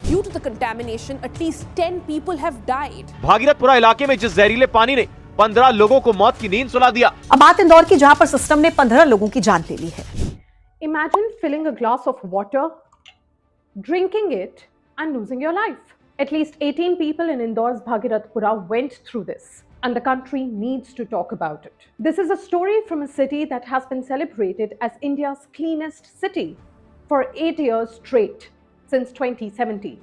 Due to the contamination, at least 10 people have died. Bhagirathpura इलाके में जिस जहरीले पानी ने 15 लोगों को मौत की नींद सुला दिया। अब बात इंदौर की, जहां पर सिस्टम ने 15 लोगों की जान ले ली है। Imagine filling a glass of water, drinking it and losing your life. At least 18 people in Indore's Bhagirathpura went through this, and the country needs to talk about it. This is a story from a city that has been celebrated as India's cleanest city for 8 years straight since 2017.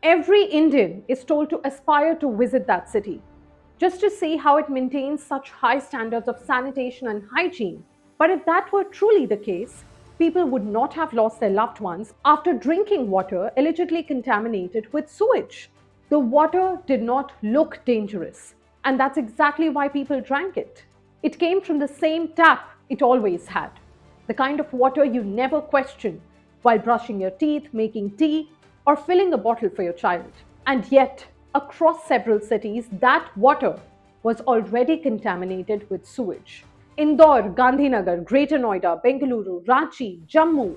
Every Indian is told to aspire to visit that city just to see how it maintains such high standards of sanitation and hygiene. But if that were truly the case, people would not have lost their loved ones after drinking water allegedly contaminated with sewage. The water did not look dangerous, and that's exactly why people drank it. It came from the same tap it always had, the kind of water you never question while brushing your teeth, making tea, or filling a bottle for your child. And yet, across several cities, that water was already contaminated with sewage. Indore, Gandhinagar, Greater Noida, Bengaluru, Ranchi, Jammu.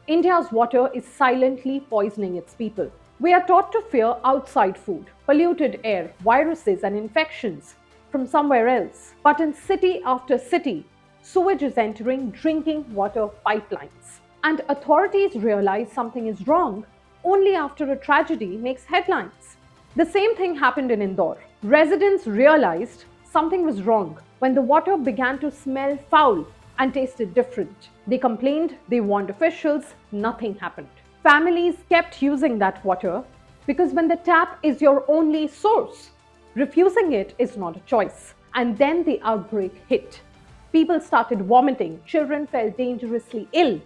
India's water is silently poisoning its people. We are taught to fear outside food, polluted air, viruses and infections from somewhere else. But in city after city, sewage is entering drinking water pipelines. And authorities realize something is wrong only after a tragedy makes headlines. The same thing happened in Indore. Residents realized something was wrong when the water began to smell foul and tasted different. They complained, they warned officials, nothing happened. Families kept using that water because when the tap is your only source, refusing it is not a choice. And then the outbreak hit. People started vomiting, children fell dangerously ill,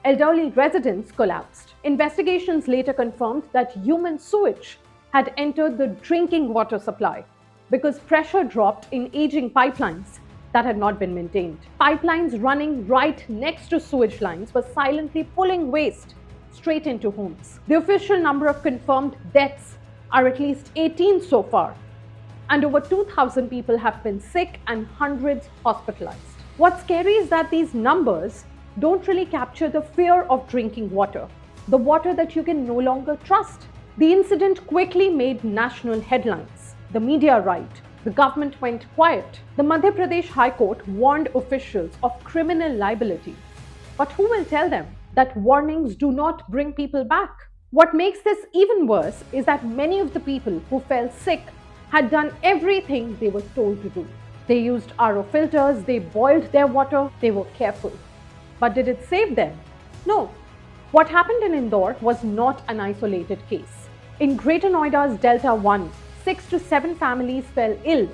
elderly residents collapsed. Investigations later confirmed that human sewage had entered the drinking water supply because pressure dropped in aging pipelines that had not been maintained. Pipelines running right next to sewage lines were silently pulling waste straight into homes. The official number of confirmed deaths are at least 18 so far, and over 2,000 people have been sick and hundreds hospitalized. What's scary is that these numbers don't really capture the fear of drinking water, the water that you can no longer trust. The incident quickly made national headlines. The media riot. The government went quiet. The Madhya Pradesh High Court warned officials of criminal liability. But who will tell them that warnings do not bring people back? What makes this even worse is that many of the people who fell sick had done everything they were told to do. They used RO filters, they boiled their water, they were careful. But did it save them? No. What happened in Indore was not an isolated case. In Greater Noida's Delta 1, 6 to 7 families fell ill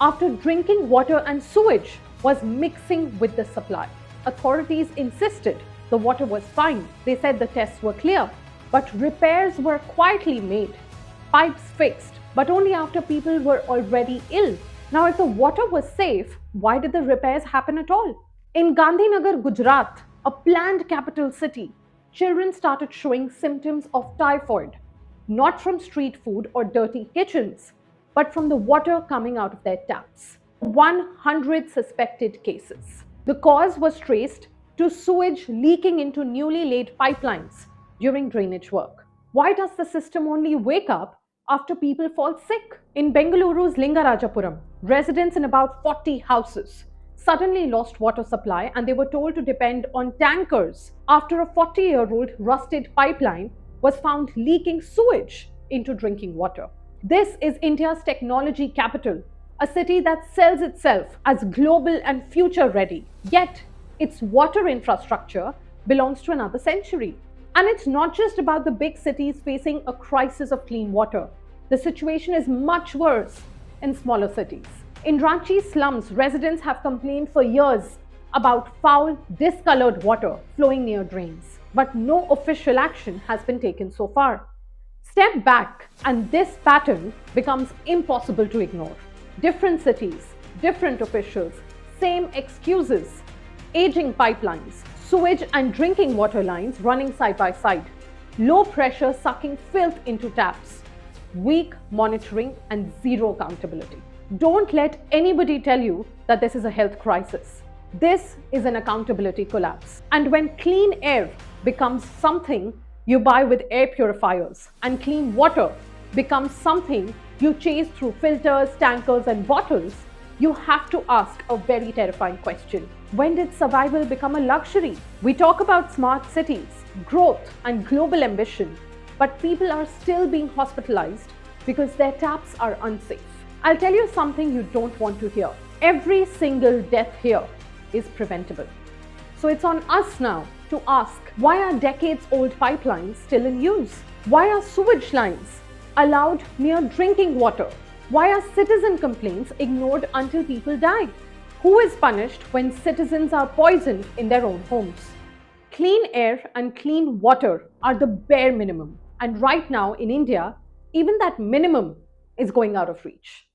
after drinking water and sewage was mixing with the supply. Authorities insisted the water was fine. They said the tests were clear, but repairs were quietly made. Pipes fixed, but only after people were already ill. Now, if the water was safe, why did the repairs happen at all? In Gandhinagar, Gujarat, a planned capital city, children started showing symptoms of typhoid, not from street food or dirty kitchens, but from the water coming out of their taps. 100 suspected cases. The cause was traced to sewage leaking into newly laid pipelines during drainage work. Why does the system only wake up after people fall sick? In Bengaluru's Lingarajapuram, residents in about 40 houses suddenly lost water supply and they were told to depend on tankers after a 40-year-old rusted pipeline was found leaking sewage into drinking water. This is India's technology capital, a city that sells itself as global and future ready. Yet, its water infrastructure belongs to another century. And it's not just about the big cities facing a crisis of clean water. The situation is much worse in smaller cities. In Ranchi slums, residents have complained for years about foul, discolored water flowing near drains. But no official action has been taken so far. Step back and this pattern becomes impossible to ignore. Different cities, different officials, same excuses. Aging pipelines, sewage and drinking water lines running side by side. Low pressure sucking filth into taps. Weak monitoring and zero accountability. Don't let anybody tell you that this is a health crisis. This is an accountability collapse. And when clean air becomes something you buy with air purifiers, and clean water becomes something you chase through filters, tankers, and bottles, you have to ask a very terrifying question. When did survival become a luxury? We talk about smart cities, growth, and global ambition, but people are still being hospitalized because their taps are unsafe. I'll tell you something you don't want to hear. Every single death here is preventable. So it's on us now to ask, why are decades-old pipelines still in use? Why are sewage lines allowed near drinking water? Why are citizen complaints ignored until people die? Who is punished when citizens are poisoned in their own homes? Clean air and clean water are the bare minimum. And right now in India, even that minimum is going out of reach.